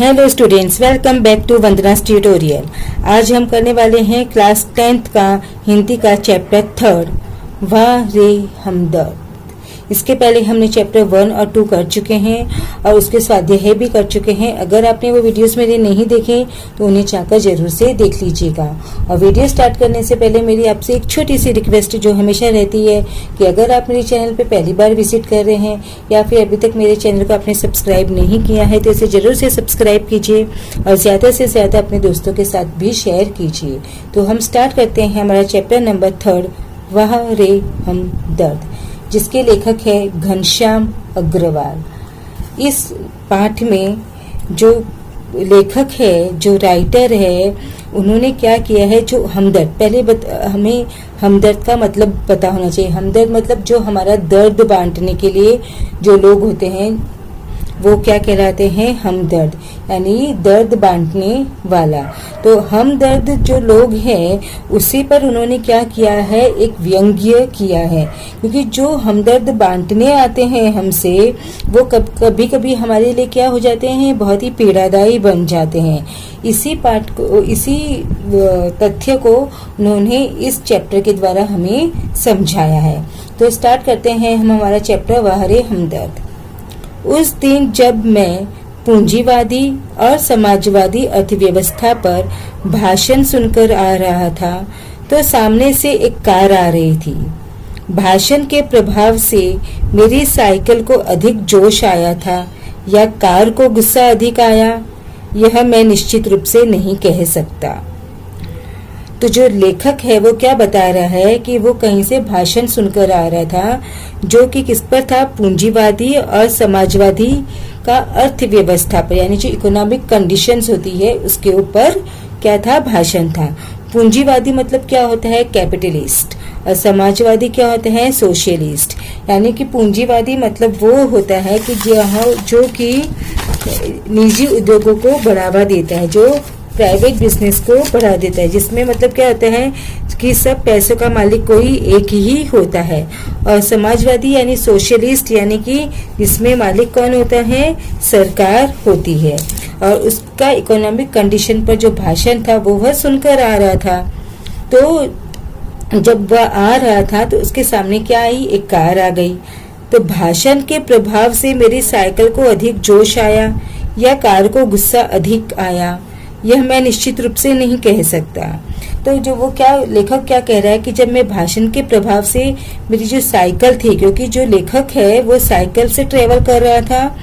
Hello students, welcome back to Vandana's tutorial. आज हम करने वाले हैं क्लास 10th का हिंदी का चैप्टर 3 वाह रे हमदर्द। इसके पहले हमने चैप्टर 1 और 2 कर चुके हैं और उसके स्वाध्याय भी कर चुके हैं। अगर आपने वो वीडियोस मेरे नहीं देखे तो उन्हें चाहकर जरूर से देख लीजिएगा। और वीडियो स्टार्ट करने से पहले मेरी आपसे एक छोटी सी रिक्वेस्ट जो हमेशा रहती है कि अगर आप मेरे चैनल पे पहली बार विजिट कर रहे हैं या फिर अभी तक मेरे चैनल को आपने सब्सक्राइब नहीं किया है तो इसे जरूर से सब्सक्राइब कीजिए और ज्यादा से ज्यादा अपने दोस्तों के साथ भी शेयर कीजिए। तो हम स्टार्ट करते हैं हमारा चैप्टर नंबर 3 वाह रे हमदर्द, जिसके लेखक है घनश्याम अग्रवाल। इस पाठ में जो लेखक है, जो राइटर है, उन्होंने क्या किया है, जो हमदर्द, पहले हमें हमदर्द का मतलब पता होना चाहिए। हमदर्द मतलब जो हमारा दर्द बांटने के लिए जो लोग होते हैं वो क्या कहलाते हैं, हमदर्द, यानी दर्द बांटने वाला। तो हमदर्द जो लोग हैं उसी पर उन्होंने क्या किया है, एक व्यंग्य किया है। क्योंकि जो हमदर्द बांटने आते हैं हमसे, वो कभी कभी हमारे लिए क्या हो जाते हैं, बहुत ही पीड़ादायी बन जाते हैं। इसी पाठ को, इसी तथ्य को उन्होंने इस चैप्टर के द्वारा हमें समझाया है। तो स्टार्ट करते हैं हम हमारा चैप्टर वाह रे हमदर्द। उस दिन जब मैं पूंजीवादी और समाजवादी अर्थव्यवस्था पर भाषण सुनकर आ रहा था तो सामने से एक कार आ रही थी। भाषण के प्रभाव से मेरी साइकिल को अधिक जोश आया था या कार को गुस्सा अधिक आया, यह मैं निश्चित रूप से नहीं कह सकता। तो जो लेखक है वो क्या बता रहा है कि वो कहीं से भाषण सुनकर आ रहा था जो कि किस पर था, पूंजीवादी और समाजवादी का अर्थव्यवस्था पर, यानी जो इकोनॉमिक कंडीशंस होती है उसके ऊपर क्या था, भाषण था। पूंजीवादी मतलब क्या होता है, कैपिटलिस्ट, और समाजवादी क्या होता है, सोशलिस्ट। यानी कि पूंजीवादी मतलब वो होता है कि जो कि निजी उद्योगों को बढ़ावा देता है, जो प्राइवेट बिजनेस को बढ़ा देता है, जिसमें मतलब क्या होता है कि सब पैसों का मालिक कोई एक ही होता है। और समाजवादी यानी सोशलिस्ट, यानी कि जिसमें मालिक कौन होता है, सरकार होती है। और उसका इकोनॉमिक कंडीशन पर जो भाषण था वो वह सुनकर आ रहा था। तो जब वह आ रहा था तो उसके सामने क्या आई, एक कार आ गई। तो भाषण के प्रभाव से मेरी साइकिल को अधिक जोश आया या कार को गुस्सा अधिक आया, यह मैं निश्चित रूप से नहीं कह सकता। तो जो वो क्या लेखक क्या कह रहा है कि जब मैं भाषण के प्रभाव से मेरी जो साइकिल थी, क्योंकि जो लेखक है वो साइकिल से ट्रेवल कर रहा था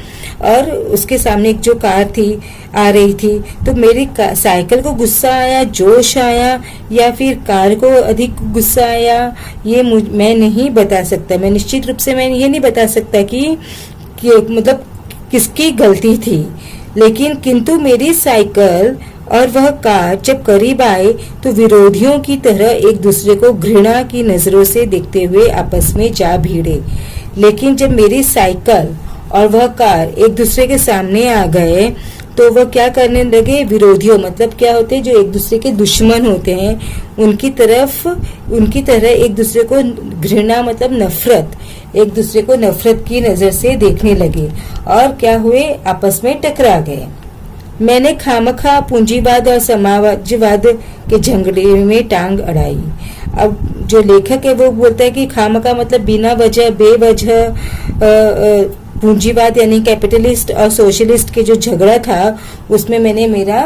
और उसके सामने एक जो कार थी आ रही थी, तो मेरी साइकिल को गुस्सा आया, जोश आया या फिर कार को अधिक गुस्सा आया, ये मैं नहीं बता सकता। मैं निश्चित रूप से मैं ये नहीं बता सकता कि मतलब किसकी गलती थी। लेकिन किंतु मेरी साइकिल और वह कार जब करीब आए तो विरोधियों की तरह एक दूसरे को घृणा की नजरों से देखते हुए आपस में जा भिड़े। लेकिन जब मेरी साइकिल और वह कार एक दूसरे के सामने आ गए तो वह क्या करने लगे, विरोधियों मतलब क्या होते हैं, जो एक दूसरे के दुश्मन होते हैं, उनकी तरह एक दूसरे को घृणा मतलब नफरत, एक दूसरे को नफरत की नजर से देखने लगे और क्या हुए, आपस में टकरा गए। मैंने खामखा पूंजीवाद और समाजवाद के झगड़े में टांग अड़ाई। अब जो लेखक है वो बोलता है कि खामखा मतलब बिना वजह, बेवजह पूंजीवाद यानी कैपिटलिस्ट और सोशलिस्ट के जो झगड़ा था उसमें मैंने मेरा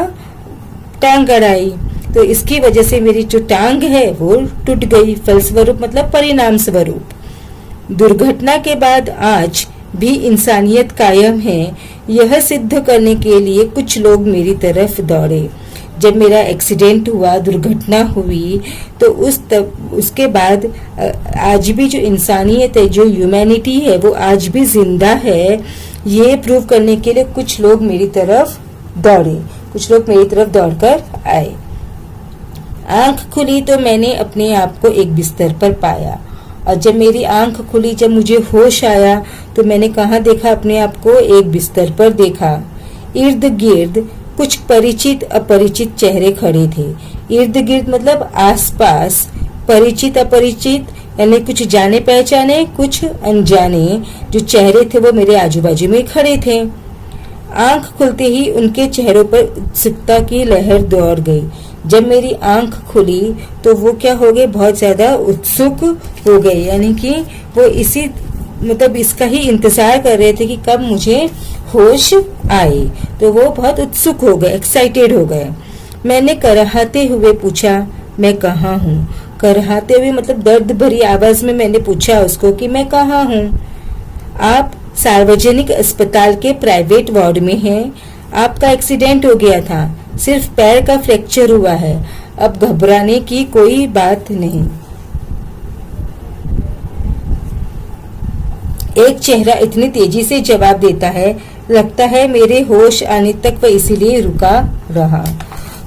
टांग अड़ाई। तो इसकी वजह से मेरी जो टांग है वो टूट गई। फलस्वरूप मतलब परिणाम स्वरूप। दुर्घटना के बाद आज भी इंसानियत कायम है, यह सिद्ध करने के लिए कुछ लोग मेरी तरफ दौड़े। जब मेरा एक्सीडेंट हुआ, दुर्घटना हुई, तो उसके बाद आज भी जो इंसानियत है, जो ह्यूमैनिटी है, वो आज भी जिंदा है, ये प्रूव करने के लिए कुछ लोग मेरी तरफ दौड़े, कुछ लोग मेरी तरफ दौड़कर आए। आंख खुली तो मैंने अपने आप को एक बिस्तर पर पाया और जब मेरी आंख खुली, जब मुझे होश आया तो मैंने कहाँ देखा, अपने आप को एक बिस्तर पर देखा। इर्द गिर्द कुछ परिचित अपरिचित चेहरे खड़े थे। इर्द गिर्द मतलब आसपास, परिचित अपरिचित यानी कुछ जाने पहचाने, कुछ अनजाने जो चेहरे थे वो मेरे आजू बाजू में खड़े थे। आंख खुलते ही उनके चेहरों पर उत्सुकता की लहर दौड़ गई। जब मेरी आंख खुली तो वो क्या हो गए, बहुत ज्यादा उत्सुक हो गए, यानी कि वो इसका ही इंतजार कर रहे थे कि कब मुझे होश आए। तो वो बहुत उत्सुक हो गए, एक्साइटेड हो गए। मैंने कराहते हुए पूछा, मैं कहाँ हूँ? कराहते हुए मतलब दर्द भरी आवाज में मैंने पूछा उसको कि मैं कहाँ हूँ? आप सार्वजनिक अस्पताल के प्राइवेट वार्ड में हैं। आपका एक्सीडेंट हो गया था, सिर्फ पैर का फ्रैक्चर हुआ है। अब घबराने की कोई बात नहीं। एक चेहरा इतनी तेजी से जवाब देता है, लगता है मेरे होश आने तक वह इसीलिए रुका रहा।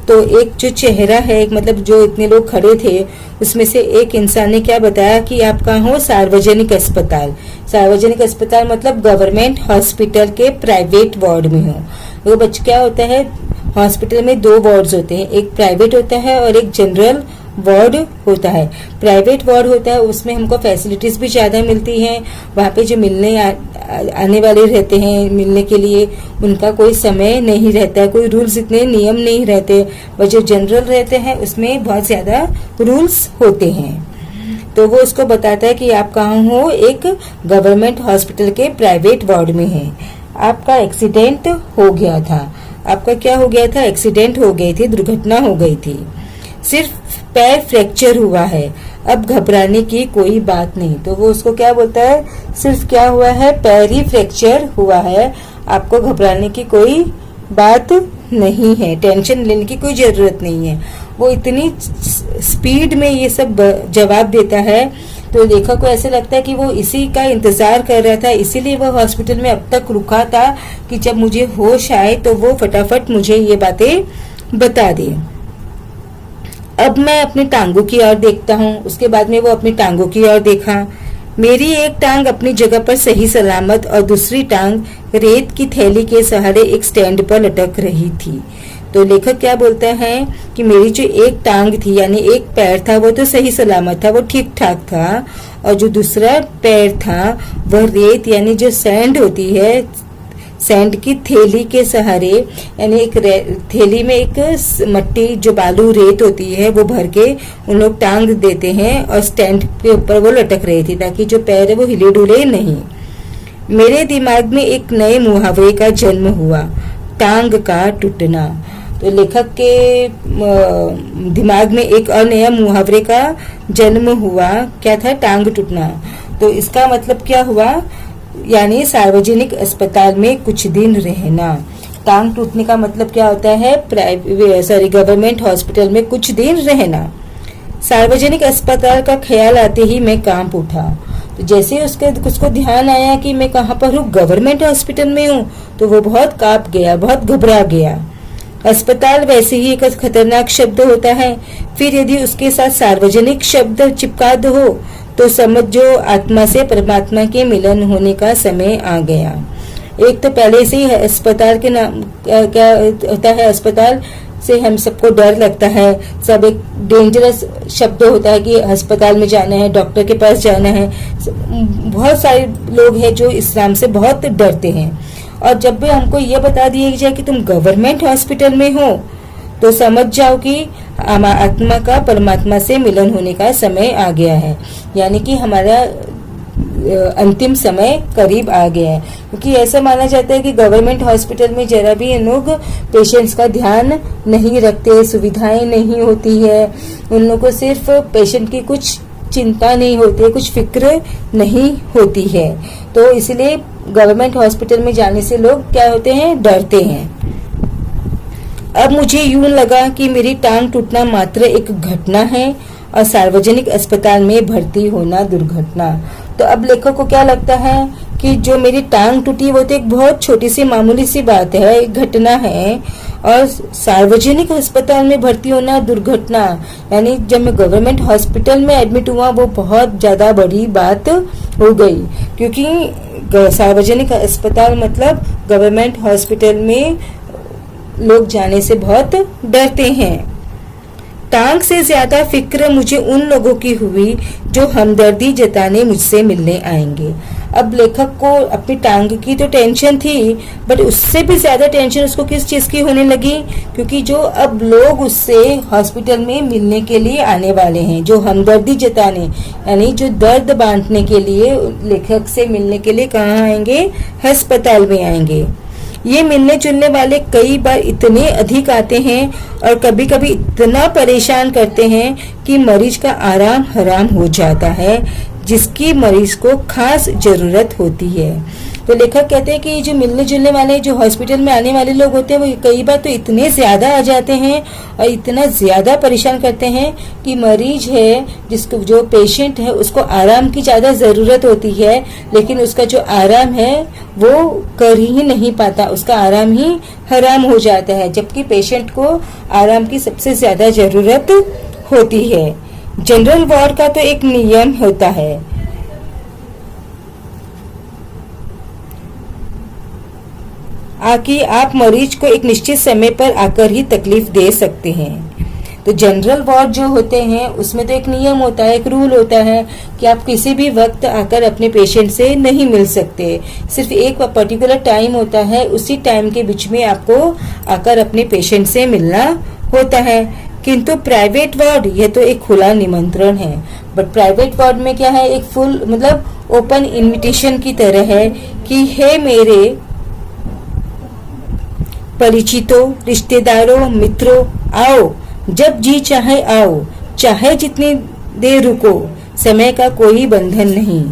तो एक जो चेहरा है, मतलब जो इतने लोग खड़े थे उसमें से एक इंसान ने क्या बताया कि आप कहाँ हो? सार्वजनिक अस्पताल। सार्वजनिक अस्पताल मतलब गवर्नमेंट हॉस्पिटल के प्राइवेट वार्ड में हो। वो बच्चे क्या होता है, हॉस्पिटल में 2 वार्ड्स होते हैं, एक प्राइवेट होता है और एक जनरल वार्ड होता है। प्राइवेट वार्ड होता है उसमें हमको फैसिलिटीज भी ज्यादा मिलती हैं। वहाँ पे जो मिलने आने वाले रहते हैं, मिलने के लिए उनका कोई समय नहीं रहता है, कोई रूल्स इतने नियम नहीं रहते। वह जो जनरल रहते हैं उसमें बहुत ज्यादा रूल्स होते हैं। तो वो उसको बताता है कि आप कहाँ हो? एक गवर्नमेंट हॉस्पिटल के प्राइवेट वार्ड में है। आपका एक्सीडेंट हो गया था। आपका क्या हो गया था? एक्सीडेंट हो गई थी, दुर्घटना हो गई थी। सिर्फ पैर फ्रैक्चर हुआ है, अब घबराने की कोई बात नहीं। तो वो उसको क्या बोलता है, सिर्फ क्या हुआ है? पैर ही फ्रैक्चर हुआ है, आपको घबराने की कोई बात नहीं है, टेंशन लेने की कोई जरूरत नहीं है। वो इतनी स्पीड में ये सब जवाब देता है तो लेखक को ऐसे लगता है कि वो इसी का इंतजार कर रहा था, इसीलिए वो हॉस्पिटल में अब तक रुका था कि जब मुझे होश आए तो वो फटाफट मुझे ये बातें बता दे। अब मैं अपनी टांगों की ओर देखता हूँ। उसके बाद में वो अपनी टांगों की ओर देखा। मेरी एक टांग अपनी जगह पर सही सलामत और दूसरी टांग रेत की थैली के सहारे एक स्टैंड पर लटक रही थी। तो लेखक क्या बोलता है कि मेरी जो एक टांग थी यानी एक पैर था वो तो सही सलामत था, वो ठीक ठाक था, और जो दूसरा पैर था वह रेत यानी जो सैंड होती है, सैंड की थैली के सहारे, यानी एक थैली में एक मट्टी जो बालू रेत होती है वो भर के उन लोग टांग देते हैं और स्टैंड के ऊपर वो लटक रही थी ताकि जो पैर है वो हिले डुले नहीं। मेरे दिमाग में एक नए मुहावरे का जन्म हुआ, टांग का टूटना। तो लेखक के दिमाग में एक और नया मुहावरे का जन्म हुआ, क्या था? टांग टूटना। तो इसका मतलब क्या हुआ, यानी सार्वजनिक अस्पताल में कुछ दिन रहना। टांग टूटने का मतलब क्या होता है? गवर्नमेंट हॉस्पिटल में कुछ दिन रहना। सार्वजनिक अस्पताल का ख्याल आते ही मैं कांप उठा। तो जैसे उसको ध्यान आया कि मैं कहाँ पर हूँ, गवर्नमेंट हॉस्पिटल में हूँ, तो वो बहुत कांप गया, बहुत घबरा गया। अस्पताल वैसे ही एक खतरनाक शब्द होता है, फिर यदि उसके साथ सार्वजनिक शब्द चिपका दो तो समझो आत्मा से परमात्मा के मिलन होने का समय आ गया। एक तो पहले से ही अस्पताल के नाम क्या होता है, अस्पताल से हम सबको डर लगता है, सब एक डेंजरस शब्द होता है कि अस्पताल में जाना है, डॉक्टर के पास जाना है। बहुत सारे लोग हैं जो इस्लाम से बहुत डरते हैं, और जब भी हमको ये बता दिया जाए कि तुम गवर्नमेंट हॉस्पिटल में हो तो समझ जाओ कि आत्मा का परमात्मा से मिलन होने का समय आ गया है, यानी कि हमारा अंतिम समय करीब आ गया है। क्योंकि ऐसा माना जाता है कि गवर्नमेंट हॉस्पिटल में जरा भी लोग पेशेंट्स का ध्यान नहीं रखते, सुविधाएं नहीं होती है, उन लोगों को सिर्फ पेशेंट की कुछ चिंता नहीं होती है, कुछ फिक्र नहीं होती है। तो इसलिए गवर्नमेंट हॉस्पिटल में जाने से लोग क्या होते हैं, डरते हैं। अब मुझे यूं लगा कि मेरी टांग टूटना मात्र एक घटना है और सार्वजनिक अस्पताल में भर्ती होना दुर्घटना। तो अब लेखक को क्या लगता है कि जो मेरी टांग टूटी वो तो एक बहुत छोटी सी मामूली सी बात है, एक घटना है, और सार्वजनिक अस्पताल में भर्ती होना दुर्घटना, यानी जब मैं गवर्नमेंट हॉस्पिटल में एडमिट हुआ वो बहुत ज्यादा बड़ी बात हो गई। क्योंकि सार्वजनिक अस्पताल मतलब गवर्नमेंट हॉस्पिटल में लोग जाने से बहुत डरते हैं। टांग से ज्यादा फिक्र मुझे उन लोगों की हुई जो हमदर्दी जताने मुझसे मिलने आएंगे। अब लेखक को अपनी टांग की तो टेंशन थी, बट उससे भी ज्यादा टेंशन उसको किस चीज की होने लगी, क्योंकि जो अब लोग उससे हॉस्पिटल में मिलने के लिए आने वाले हैं, जो हमदर्दी जताने यानी जो दर्द बांटने के लिए लेखक से मिलने के लिए कहाँ आएंगे, अस्पताल में आएंगे। ये मिलने जुलने वाले कई बार इतने अधिक आते हैं और कभी कभी इतना परेशान करते हैं कि मरीज का आराम हराम हो जाता है, जिसकी मरीज को खास जरूरत होती है। तो लेखक कहते हैं कि जो मिलने जुलने वाले, जो हॉस्पिटल में आने वाले लोग होते हैं, वो कई बार तो इतने ज्यादा आ जाते हैं और इतना ज्यादा परेशान करते हैं कि मरीज है, जिसको जो पेशेंट है, उसको आराम की ज्यादा जरूरत होती है, लेकिन उसका जो आराम है वो कर ही नहीं पाता, उसका आराम ही हराम हो जाता है, जबकि पेशेंट को आराम की सबसे ज्यादा जरूरत होती है। जनरल वार्ड का तो एक नियम होता है, कि आप मरीज को एक निश्चित समय पर आकर ही तकलीफ दे सकते हैं। तो जनरल वार्ड जो होते हैं उसमें तो एक नियम होता है, एक रूल होता है कि आप किसी भी वक्त आकर अपने पेशेंट से नहीं मिल सकते, सिर्फ एक पर्टिकुलर टाइम होता है, उसी टाइम के बीच में आपको आकर अपने पेशेंट से मिलना होता है। किंतु प्राइवेट वार्ड यह तो एक खुला निमंत्रण है, बट प्राइवेट वार्ड में क्या है, एक फुल मतलब ओपन इनविटेशन की तरह है कि हे मेरे परिचितों, रिश्तेदारों, मित्रों, आओ, जब जी चाहे आओ, चाहे जितनी देर रुको, समय का कोई बंधन नहीं।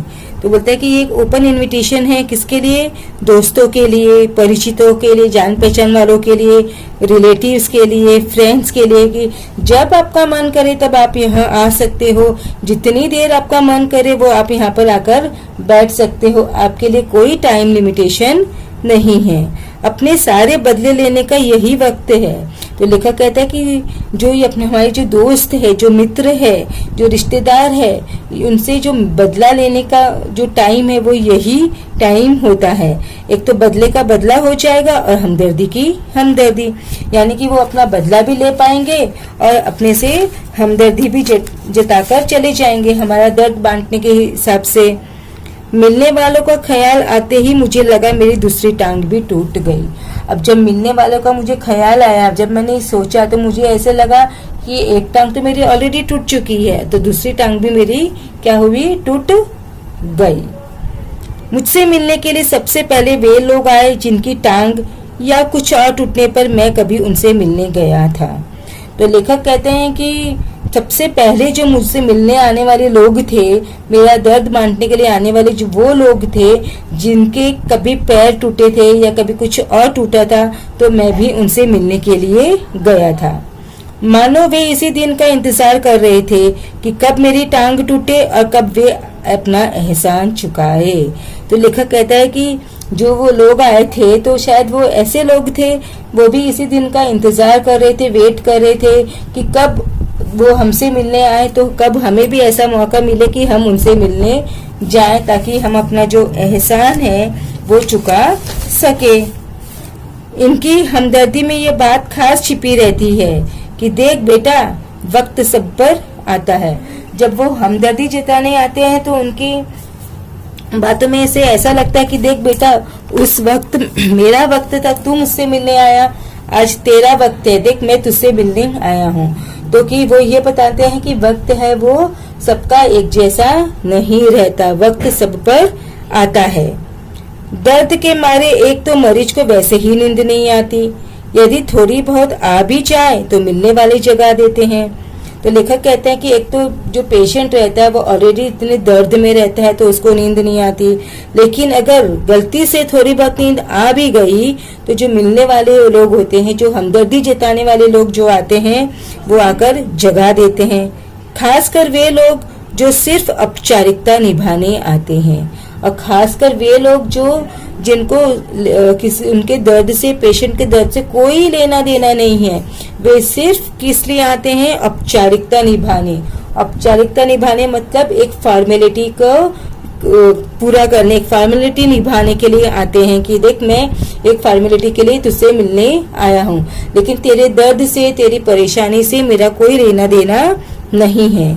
तो बोलता है कि ये एक ओपन इनविटेशन है, किसके लिए, दोस्तों के लिए, परिचितों के लिए, जान पहचान वालों के लिए, रिलेटिव्स के लिए, फ्रेंड्स के लिए, कि जब आपका मन करे तब आप यहाँ आ सकते हो, जितनी देर आपका मन करे वो आप यहाँ पर आकर बैठ सकते हो, आपके लिए कोई टाइम लिमिटेशन नहीं है। अपने सारे बदले लेने का यही वक्त है। तो लेखक कहता है कि जो ये अपने हमारे जो दोस्त है, जो मित्र है, जो रिश्तेदार है, उनसे जो बदला लेने का जो टाइम है वो यही टाइम होता है। एक तो बदले का बदला हो जाएगा और हमदर्दी की हमदर्दी, यानी कि वो अपना बदला भी ले पाएंगे और अपने से हमदर्दी भी जताकर चले जाएंगे, हमारा दर्द बांटने के हिसाब से। मिलने वालों का ख्याल आते ही मुझे लगा मेरी दूसरी टांग भी टूट गई। अब जब मिलने वालों का मुझे ख्याल आया, जब मैंने सोचा, तो मुझे ऐसे लगा कि एक टांग तो मेरी ऑलरेडी टूट चुकी है, तो दूसरी टांग भी मेरी क्या हुई, टूट गई। मुझसे मिलने के लिए सबसे पहले वे लोग आए जिनकी टांग या कुछ और टूटने पर मैं कभी उनसे मिलने गया था। तो लेखक कहते हैं कि सबसे पहले जो मुझसे मिलने आने वाले लोग थे, मेरा दर्द बांटने के लिए आने वाले जो वो लोग थे जिनके कभी पैर टूटे थे या कभी कुछ और टूटा था, तो मैं भी उनसे मिलने के लिए गया था। मानो वे इसी दिन का इंतजार कर रहे थे कि कब मेरी टांग टूटे और कब वे अपना एहसान चुकाए। तो लेखक कहता है कि जो वो लोग आए थे, तो शायद वो ऐसे लोग थे, वो भी इसी दिन का इंतजार कर रहे थे, वेट कर रहे थे कि कब वो हमसे मिलने आए, तो कब हमें भी ऐसा मौका मिले कि हम उनसे मिलने जाएं, ताकि हम अपना जो एहसान है वो चुका सके। इनकी हमदर्दी में ये बात खास छिपी रहती है कि देख बेटा, वक्त सब पर आता है। जब वो हमदर्दी जताने आते हैं तो उनकी बातों में से ऐसा लगता है कि देख बेटा, उस वक्त मेरा वक्त था, तू मुझसे मिलने आया, आज तेरा वक्त है, देख मैं तुझसे मिलने आया हूँ। तो कि वो ये बताते हैं कि वक्त है वो सबका एक जैसा नहीं रहता, वक्त सब पर आता है। दर्द के मारे एक तो मरीज को वैसे ही नींद नहीं आती, यदि थोड़ी बहुत आ भी जाए तो मिलने वाले जगा देते हैं। तो लेखक कहते हैं कि एक तो जो पेशेंट रहता है वो ऑलरेडी इतने दर्द में रहता है तो उसको नींद नहीं आती, लेकिन अगर गलती से थोड़ी बहुत नींद आ भी गई तो जो मिलने वाले लोग होते हैं, जो हमदर्दी जताने वाले लोग जो आते हैं, वो आकर जगा देते हैं। खासकर वे लोग जो सिर्फ औपचारिकता निभाने आते हैं, और खासकर वे लोग जो जिनको उनके दर्द से, पेशेंट के दर्द से कोई लेना देना नहीं है, वे सिर्फ किस लिए आते हैं, औपचारिकता निभाने। औपचारिकता निभाने मतलब एक फॉर्मेलिटी को पूरा करने, एक फॉर्मेलिटी निभाने के लिए आते हैं कि देख मैं एक फॉर्मेलिटी के लिए तुझसे मिलने आया हूँ, लेकिन तेरे दर्द से, तेरी परेशानी से मेरा कोई लेना देना नहीं है।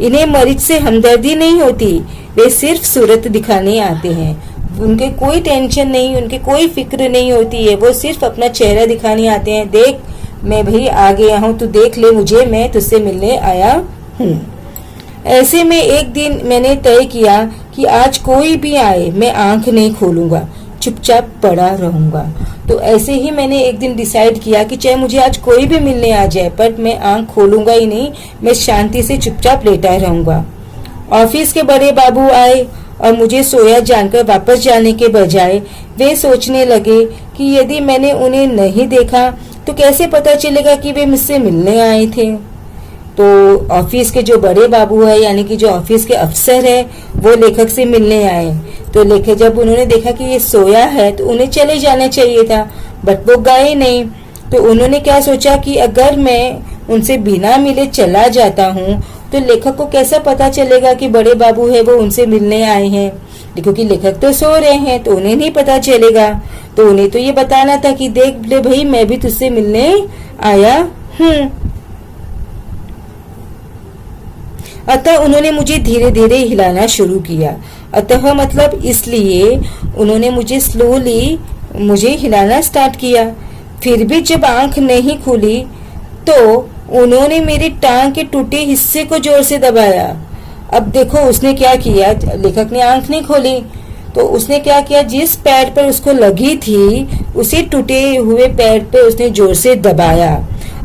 इन्हें मरीज से हमदर्दी नहीं होती, वे सिर्फ सूरत दिखाने आते हैं। उनके कोई टेंशन नहीं, उनके कोई फिक्र नहीं होती है, वो सिर्फ अपना चेहरा दिखाने आते हैं। देख मैं भी आ गया हूँ, तू देख ले मुझे, मैं तुझसे मिलने आया हूँ। ऐसे में एक दिन मैंने तय किया कि आज कोई भी आए मैं आंख नहीं खोलूंगा, चुपचाप पड़ा रहूंगा। तो ऐसे ही मैंने एक दिन डिसाइड किया कि चाहे मुझे आज कोई भी मिलने आ जाए, पर मैं आंख खोलूंगा ही नहीं, मैं शांति से चुपचाप लेटा रहूंगा। ऑफिस के बड़े बाबू आए और मुझे सोया जानकर वापस जाने के बजाय वे सोचने लगे कि यदि मैंने उन्हें नहीं देखा तो कैसे पता चलेगा कि वे मुझसे मिलने आए थे। तो ऑफिस के जो बड़े बाबू है, यानी कि जो ऑफिस के अफसर है, वो लेखक से मिलने आए। तो लेखक जब उन्होंने देखा कि ये सोया है तो उन्हें चले जाना चाहिए था, बट वो गए नहीं। तो उन्होंने क्या सोचा कि अगर मैं उनसे बिना मिले चला जाता हूँ तो लेखक को कैसा पता चलेगा कि बड़े बाबू है वो उनसे मिलने आए हैं, क्योंकि लेखक तो सो रहे हैं तो उन्हें नहीं पता चलेगा। तो उन्हें तो ये बताना था कि देख ले भाई, मैं भी तुझसे मिलने आया हूँ। अतः उन्होंने मुझे धीरे धीरे हिलाना शुरू किया। अतः मतलब इसलिए उन्होंने मुझे स्लोली हिलाना स्टार्ट किया। फिर भी जब आंख नहीं खुली तो उन्होंने मेरी टांग के टूटे हिस्से को जोर से दबाया। अब देखो उसने क्या किया, लेखक ने आंख नहीं खोली तो उसने क्या किया, जिस पैर पर उसको लगी थी उसी टूटे हुए पैर पे उसने जोर से दबाया।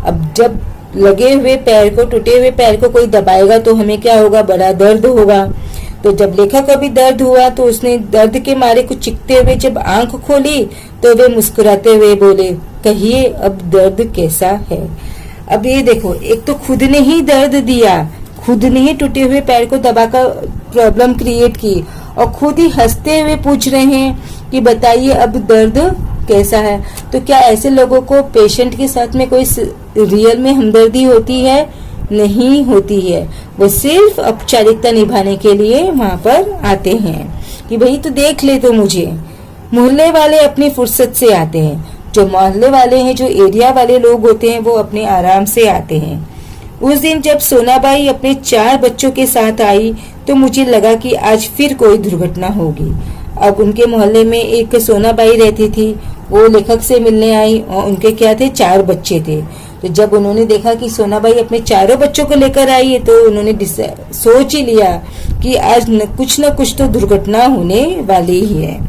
अब जब लगे हुए पैर को, टूटे हुए पैर को कोई दबाएगा तो हमें क्या होगा, बड़ा दर्द होगा। तो जब लेखक को भी दर्द हुआ तो उसने दर्द के मारे कुछ चिखते हुए जब आंख खोली तो वे मुस्कुराते हुए बोले, कहिए अब दर्द कैसा है। अब ये देखो, एक तो खुद ने ही दर्द दिया, खुद ने ही टूटे हुए पैर को दबाकर प्रॉब्लम क्रिएट की और खुद ही हंसते हुए पूछ रहे हैं कि बताइए अब दर्द कैसा है। तो क्या ऐसे लोगों को पेशेंट के साथ में कोई रियल में हमदर्दी होती है? नहीं होती है। वो सिर्फ औपचारिकता निभाने के लिए वहां पर आते हैं कि भाई तो देख ले तो मुझे। मोहल्ले वाले अपनी फुर्सत से आते हैं, जो मोहल्ले वाले हैं, जो एरिया वाले लोग होते हैं, वो अपने आराम से आते हैं। उस दिन जब सोनाबाई अपने 4 बच्चों के साथ आई तो मुझे लगा कि आज फिर कोई दुर्घटना होगी। अब उनके मोहल्ले में एक सोनाबाई रहती थी, वो लेखक से मिलने आई और उनके क्या थे, 4 बच्चे थे। तो जब उन्होंने देखा कि सोनाबाई अपने 4 बच्चों को लेकर आई है तो उन्होंने सोच ही लिया कि आज कुछ न कुछ तो दुर्घटना होने वाली ही है।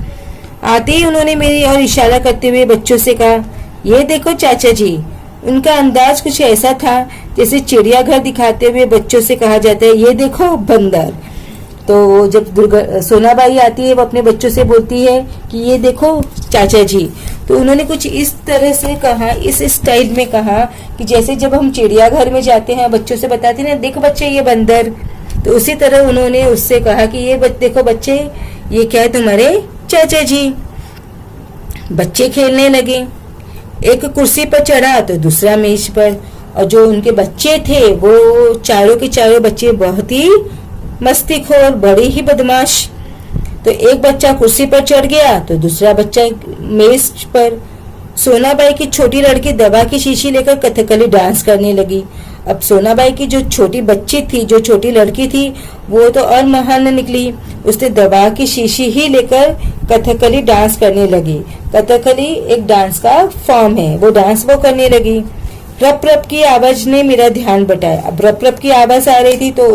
आते ही उन्होंने मेरी और इशारा करते हुए बच्चों से कहा, ये देखो चाचा जी। उनका अंदाज कुछ ऐसा था जैसे चिड़ियाघर दिखाते हुए बच्चों से कहा जाता है, ये देखो बंदर। तो जब सोनाबाई आती है वो अपने बच्चों से बोलती है कि ये देखो चाचा जी। तो उन्होंने कुछ इस तरह से कहा, इस स्टाइल में कहा कि जैसे जब हम चिड़ियाघर में जाते हैं बच्चों से बताते हैं ना, देखो बच्चे ये बंदर। तो उसी तरह उन्होंने उससे कहा कि ये देखो बच्चे, ये क्या है, तुम्हारे चाचा जी। बच्चे खेलने लगे, एक कुर्सी पर चढ़ा तो दूसरा मेज पर, और जो उनके बच्चे थे वो चारों के चारों बच्चे बहुत ही मस्तीखोर, बड़े ही बदमाश। तो एक बच्चा कुर्सी पर चढ़ गया तो दूसरा बच्चा मेज पर। सोनाबाई की छोटी लड़की दवा की शीशी लेकर कथकली डांस करने लगी। अब सोनाबाई की जो छोटी बच्ची थी, जो छोटी लड़की थी, वो तो और महान निकली। उसने दवा की शीशी ही लेकर कथकली डांस करने लगी। कथकली एक डांस का फॉर्म है, वो डांस वो करने लगी। रप रप की आवाज ने मेरा ध्यान बटाया। अब रप रप की आवाज आ रही थी तो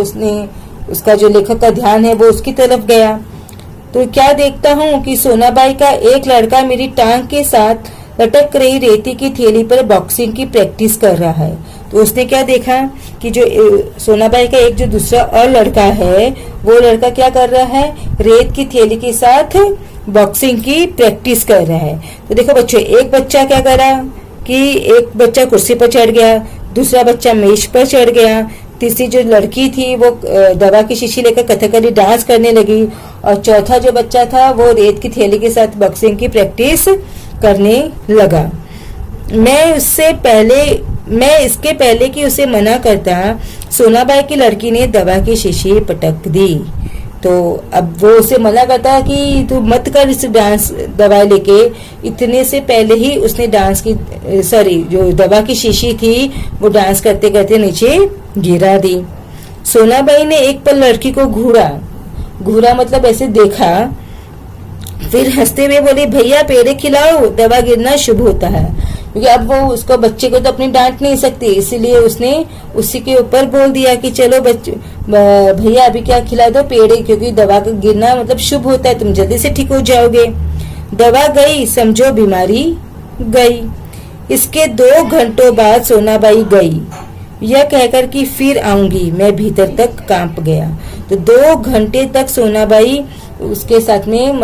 उसका जो लेखक का ध्यान है वो उसकी तरफ गया। तो क्या देखता हूँ कि सोनाबाई का एक लड़का मेरी टांग के साथ लटक रही रेती की थैली पर बॉक्सिंग की प्रैक्टिस कर रहा है। तो उसने क्या देखा कि जो सोनाबाई का एक जो दूसरा और लड़का है, वो लड़का क्या कर रहा है, रेत की थैली के साथ बॉक्सिंग की प्रैक्टिस कर रहा है। तो देखो बच्चों, एक बच्चा क्या करा कि एक बच्चा कुर्सी पर चढ़ गया, दूसरा बच्चा मेज पर चढ़ गया, तीसरी जो लड़की थी वो दवा की शीशी लेकर कथकली डांस करने लगी, और चौथा जो बच्चा था वो रेत की थैली के साथ बॉक्सिंग की प्रैक्टिस करने लगा। मैं इसके पहले कि उसे मना करता, सोनाबाई की लड़की ने दवा की शीशी पटक दी। तो अब वो उसे मना करता है कि तू मत कर इस डांस दवाई लेके। इतने से पहले ही उसने डांस की जो दवा की शीशी थी वो डांस करते करते नीचे गिरा दी। सोनाबाई ने एक पल लड़की को घूरा मतलब ऐसे देखा, फिर हंसते हुए बोली, भैया पेड़े खिलाओ, दवा गिरना शुभ होता है। क्योंकि अब वो उसको बच्चे को तो अपनी डांट नहीं सकती, इसीलिए उसने उसी के ऊपर बोल दिया कि चलो बच्चे भैया अभी क्या खिला दो, पेड़े, क्योंकि दवा का गिरना मतलब शुभ होता है, तुम जल्दी से ठीक हो जाओगे। दवा गई, समझो बीमारी गई। इसके 2 घंटों बाद सोनाबाई गई, यह कहकर कि फिर आऊंगी। मैं भीतर तक कांप गया। तो 2 घंटे तक सोनाबाई उसके साथ में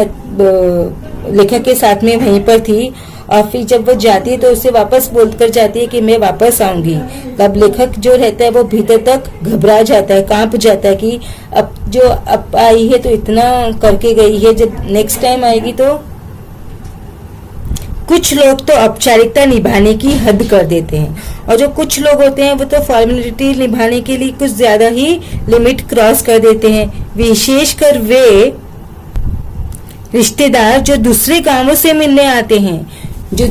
लेखक के साथ में वहीं पर थी, और फिर जब वो जाती है तो उससे वापस बोलकर जाती है कि मैं वापस आऊंगी। तब लेखक जो रहता है वो भीतर तक घबरा जाता है, कांप जाता है कि अब आई है तो इतना करके गई है, जब नेक्स्ट टाइम आएगी तो। कुछ लोग तो औपचारिकता निभाने की हद कर देते हैं, और जो कुछ लोग होते हैं वो तो फॉर्मेलिटी निभाने के लिए कुछ ज्यादा ही लिमिट क्रॉस कर देते हैं। विशेषकर वे रिश्तेदार जो दूसरे गांवों से मिलने आते हैं, जो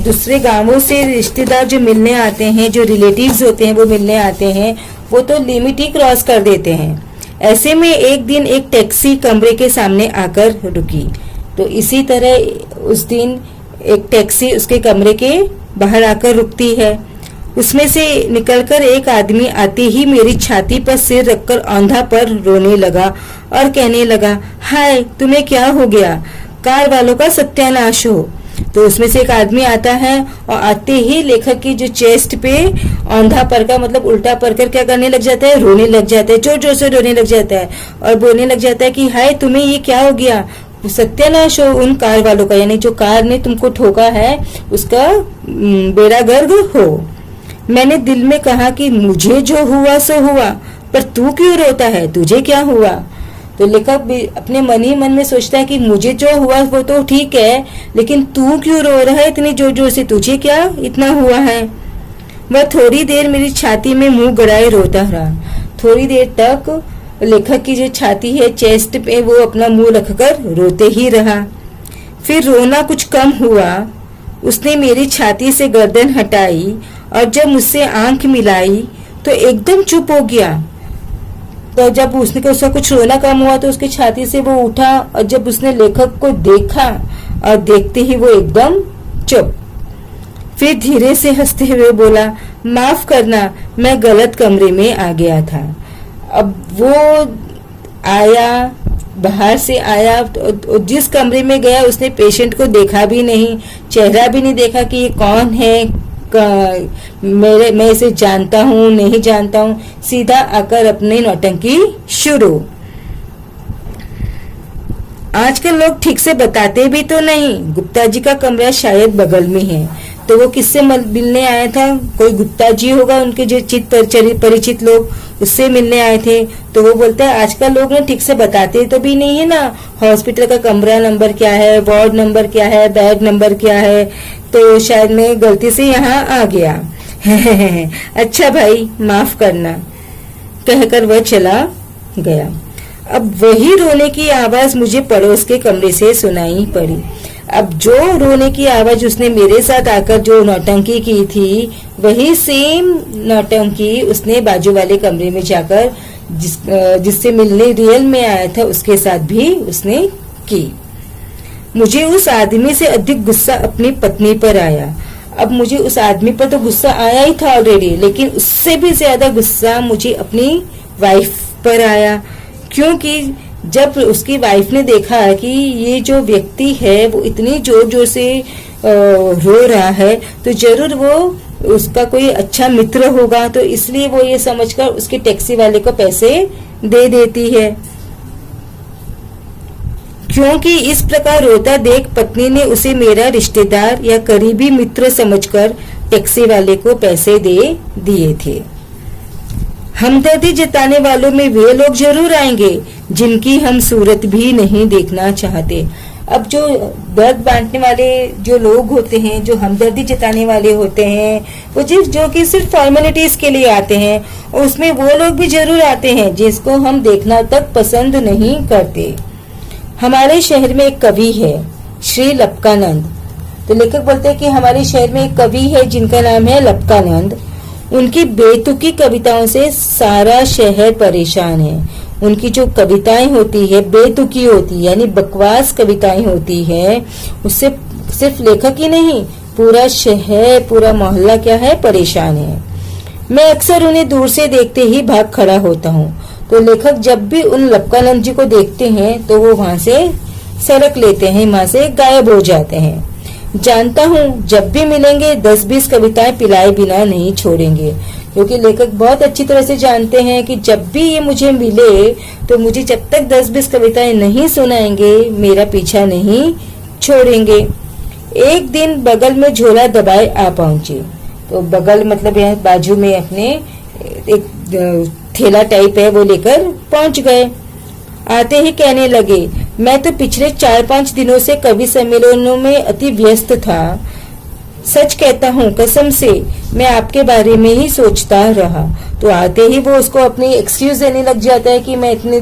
मिलने आते हैं, जो रिलेटिव्स होते हैं वो मिलने आते हैं, वो तो लिमिट ही क्रॉस कर देते हैं। ऐसे में एक दिन एक टैक्सी कमरे के सामने आकर रुकी। तो इसी तरह उस दिन एक टैक्सी उसके कमरे के बाहर आकर रुकती है। उसमें से निकलकर एक आदमी आते ही मेरी छाती पर सिर रखकर औंधा पर रोने लगा और कहने लगा, हाय तुम्हें क्या हो गया, कार वालों का सत्यानाश हो। तो उसमें से एक आदमी आता है, और आते ही लेखक की जो चेस्ट पे औंधा पर का मतलब उल्टा पड़कर क्या करने लग जाता है, रोने लग जाता है, जोर जोर से रोने लग जाता है और बोलने लग जाता है कि हाय तुम्हें ये क्या हो गया, सत्यानाश हो उन कार वालों का, यानी जो कार ने तुमको ठोका है उसका बेड़ा गर्क हो। मैंने दिल में कहा कि मुझे जो हुआ सो हुआ, पर तू क्यों रोता है, तुझे क्या हुआ। तो लेखक भी अपने मन ही मन में सोचता है कि मुझे जो हुआ वो तो ठीक है, लेकिन तू क्यों रो रहा है इतनी जोर जोर से, तुझे क्या इतना हुआ है। वह थोड़ी देर मेरी छाती में मुंह गड़ाए रोता रहा। थोड़ी देर तक लेखक की जो छाती है चेस्ट पे वो अपना मुंह रखकर रोते ही रहा। फिर रोना कुछ कम हुआ। उसने मेरी छाती से गर्दन हटाई और जब मुझसे आंख मिलाई तो एकदम चुप हो गया। तो जब उसका कुछ रोना कम हुआ तो उसकी छाती से वो उठा, और जब उसने लेखक को देखा और देखते ही वो एकदम चुप। फिर धीरे से हंसते हुए बोला, माफ करना, मैं गलत कमरे में आ गया था। अब वो आया, बाहर से आया, तो जिस कमरे में गया उसने पेशेंट को देखा भी नहीं, चेहरा भी नहीं देखा कि ये कौन है, मैं इसे जानता हूँ नहीं जानता हूँ, सीधा आकर अपनी नौटंकी शुरू। आजकल लोग ठीक से बताते भी तो नहीं। गुप्ता जी का कमरा शायद बगल में है, तो वो किससे मिलने आया था, कोई गुप्ता जी होगा, उनके जो परिचित लोग, उससे मिलने आए थे। तो वो बोलता है आजकल लोग ना ठीक से बताते तो भी नहीं है ना, हॉस्पिटल का कमरा नंबर क्या है, वार्ड नंबर क्या है, बेड नंबर क्या है, तो शायद मैं गलती से यहाँ आ गया। अच्छा भाई माफ करना, कहकर वह चला गया। अब वही रोने की आवाज मुझे पड़ोस के कमरे से सुनाई पड़ी। अब जो रोने की आवाज उसने मेरे साथ आकर जो नौटंकी की थी, वही सेम नौटंकी उसने बाजू वाले कमरे में जाकर जिससे मिलने रियल में आया था उसके साथ भी उसने की। मुझे उस आदमी से अधिक गुस्सा अपनी पत्नी पर आया। अब मुझे उस आदमी पर तो गुस्सा आया ही था ऑलरेडी, लेकिन उससे भी ज्यादा गुस्सा मुझे अपनी वाइफ पर आया, क्योंकि जब उसकी वाइफ ने देखा कि ये जो व्यक्ति है वो इतनी जोर जोर से रो रहा है, तो जरूर वो उसका कोई अच्छा मित्र होगा, तो इसलिए वो ये समझकर उसके टैक्सी वाले को पैसे दे देती है। क्योंकि इस प्रकार रोता देख पत्नी ने उसे मेरा रिश्तेदार या करीबी मित्र समझकर टैक्सी वाले को पैसे दे दिए थे। हमदर्दी जताने वालों में वे लोग जरूर आएंगे जिनकी हम सूरत भी नहीं देखना चाहते। अब जो दर्द बांटने वाले जो लोग होते हैं, जो हमदर्दी जताने वाले होते हैं, वो जो कि सिर्फ फॉर्मेलिटीज के लिए आते हैं, और उसमें वो लोग भी जरूर आते हैं जिसको हम देखना तक पसंद नहीं करते। हमारे शहर में एक कवि है, श्री लपकानंद। तो लेखक बोलते हैं कि हमारे शहर में एक कवि है जिनका नाम है लपकानंद। उनकी बेतुकी कविताओं से सारा शहर परेशान है। उनकी जो कविताएं होती है बेतुकी होती है, यानी बकवास कविताएं होती है, उससे सिर्फ लेखक ही नहीं, पूरा शहर, पूरा मोहल्ला क्या है, परेशान है। मैं अक्सर उन्हें दूर से देखते ही भाग खड़ा होता हूँ। तो लेखक जब भी उन लपकानंद जी को देखते हैं तो वो वहां से सड़क लेते हैं, वहां से गायब हो जाते हैं। जानता हूँ जब भी मिलेंगे 10-20 कविताएं पिलाए बिना नहीं छोड़ेंगे, क्योंकि लेखक बहुत अच्छी तरह से जानते हैं कि जब भी ये मुझे मिले तो मुझे जब तक 10-20 कविताएं नहीं सुनाएंगे मेरा पीछा नहीं छोड़ेंगे। एक दिन बगल में झोला दबाए आ पहुंचे। तो बगल मतलब यहाँ बाजू में अपने एक थैला टाइप है वो लेकर पहुंच गए। आते ही कहने लगे, मैं तो पिछले 4-5 दिनों से कवि सम्मेलनों में अति व्यस्त था। सच कहता हूँ, कसम से मैं आपके बारे में ही सोचता रहा। तो आते ही वो उसको अपनी एक्सक्यूज देने लग जाता है कि मैं इतने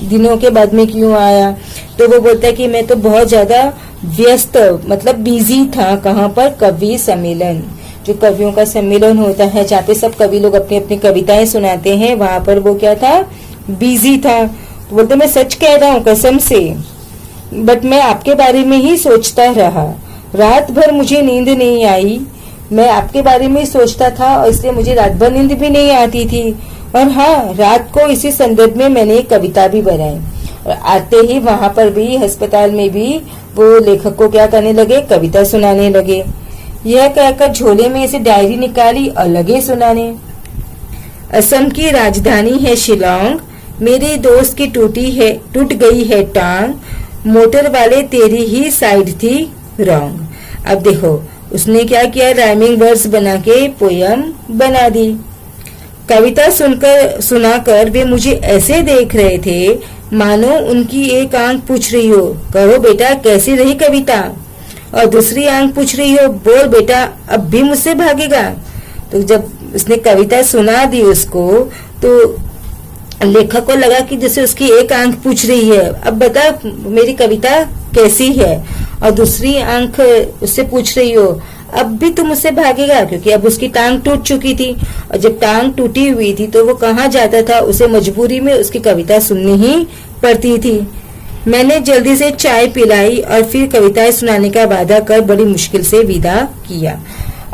दिनों के बाद में क्यों आया। तो वो बोलता है कि मैं तो बहुत ज्यादा व्यस्त मतलब बिजी था। कहाँ पर? कवि सम्मेलन, जो कवियों का सम्मेलन होता है जहाँ पे सब कवि लोग अपनी अपनी कविताएं सुनाते हैं, वहां पर वो क्या था, बिजी था। तो बोलते मैं सच कह रहा हूँ कसम से, बट मैं आपके बारे में ही सोचता रहा। रात भर मुझे नींद नहीं आई। मैं आपके बारे में ही सोचता था और इसलिए मुझे रात भर नींद भी नहीं आती थी। और हाँ, रात को इसी संदर्भ में मैंने एक कविता भी बनाई। और आते ही वहां पर भी अस्पताल में भी वो लेखक को क्या करने लगे, कविता सुनाने लगे। यह कहकर झोले में से डायरी निकाली और लगे सुनाने। असम की राजधानी है शिलोंग, मेरे दोस्त की टूट गई है टांग, मोटर वाले तेरी ही साइड थी रॉन्ग। अब देखो उसने क्या किया, राइमिंग वर्ड्स बना के पोयम बना दी। कविता सुनाकर वे मुझे ऐसे देख रहे थे मानो उनकी एक आंख पूछ रही हो, कहो बेटा कैसी रही कविता, और दूसरी आंख पूछ रही हो, बोल बेटा अब भी मुझसे भागेगा। तो जब उसने कविता सुना दी उसको, तो लेखक को लगा कि जैसे उसकी एक आंख पूछ रही है, अब बता मेरी कविता कैसी है, और दूसरी आंख उससे पूछ रही हो, अब भी तुम मुझसे भागेगा, क्योंकि अब उसकी टांग टूट चुकी थी। और जब टांग टूटी हुई थी तो वो कहाँ जाता था, उसे मजबूरी में उसकी कविता सुननी ही पड़ती थी। मैंने जल्दी से चाय पिलाई और फिर कविताएं सुनाने का वादा कर बड़ी मुश्किल से विदा किया।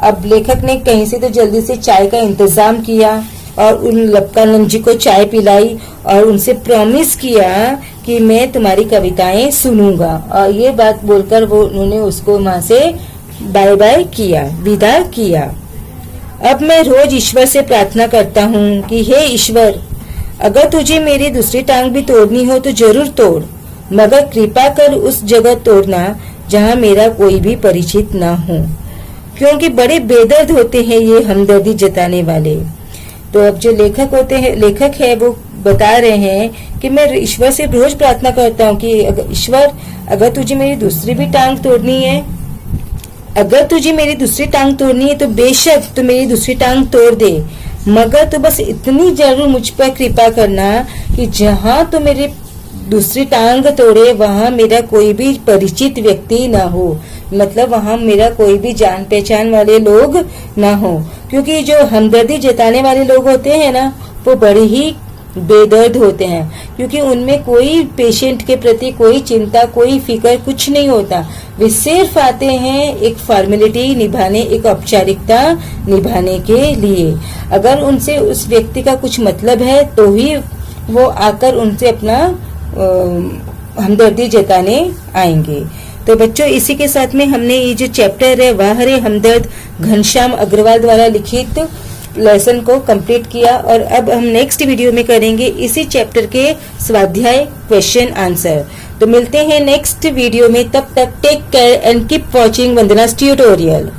अब लेखक ने कहीं से तो जल्दी से चाय का इंतजाम किया और उन लपकानंद जी को चाय पिलाई और उनसे प्रॉमिस किया कि मैं तुम्हारी कविताएं सुनूंगा। और ये बात बोलकर वो उन्होंने उसको वहां से बाय बाय किया, विदा किया। अब मैं रोज ईश्वर से प्रार्थना करता हूँ कि हे ईश्वर, अगर तुझे मेरी दूसरी टांग भी तोड़नी हो तो जरूर तोड़, मगर कृपा कर उस जगह तोड़ना जहाँ मेरा कोई भी परिचित ना हो, क्योंकि बड़े बेदर्द होते हैं ये हमदर्दी जताने वाले। तो अब जो लेखक है वो बता रहे हैं कि मैं ईश्वर से रोज प्रार्थना करता हूँ कि ईश्वर अगर तुझे मेरी दूसरी भी टांग तोड़नी है, अगर तुझे मेरी दूसरी टांग तोड़नी है तो बेशक तू मेरी दूसरी टांग तोड़ दे, मगर तू बस इतनी जरूर मुझ पर कृपा करना कि जहाँ तू मेरी दूसरी टांग तोड़े वहाँ मेरा कोई भी परिचित व्यक्ति ना हो, मतलब वहाँ मेरा कोई भी जान पहचान वाले लोग ना हो। क्योंकि जो हमदर्दी जताने वाले लोग होते हैं ना, वो बड़े ही बेदर्द होते हैं, क्योंकि उनमें कोई पेशेंट के प्रति कोई चिंता, कोई फिक्र कुछ नहीं होता। वे सिर्फ आते हैं एक फॉर्मेलिटी निभाने, एक औपचारिकता निभाने के लिए। अगर उनसे उस व्यक्ति का कुछ मतलब है तो ही वो आकर उनसे अपना हमदर्दी जताने आएंगे। तो बच्चों, इसी के साथ में हमने ये जो चैप्टर है वाह रे हमदर्द घनश्याम अग्रवाल द्वारा लिखित लेसन को कंप्लीट किया। और अब हम नेक्स्ट वीडियो में करेंगे इसी चैप्टर के स्वाध्याय क्वेश्चन आंसर। तो मिलते हैं नेक्स्ट वीडियो में, तब तक take care and keep watching Vandana's tutorial.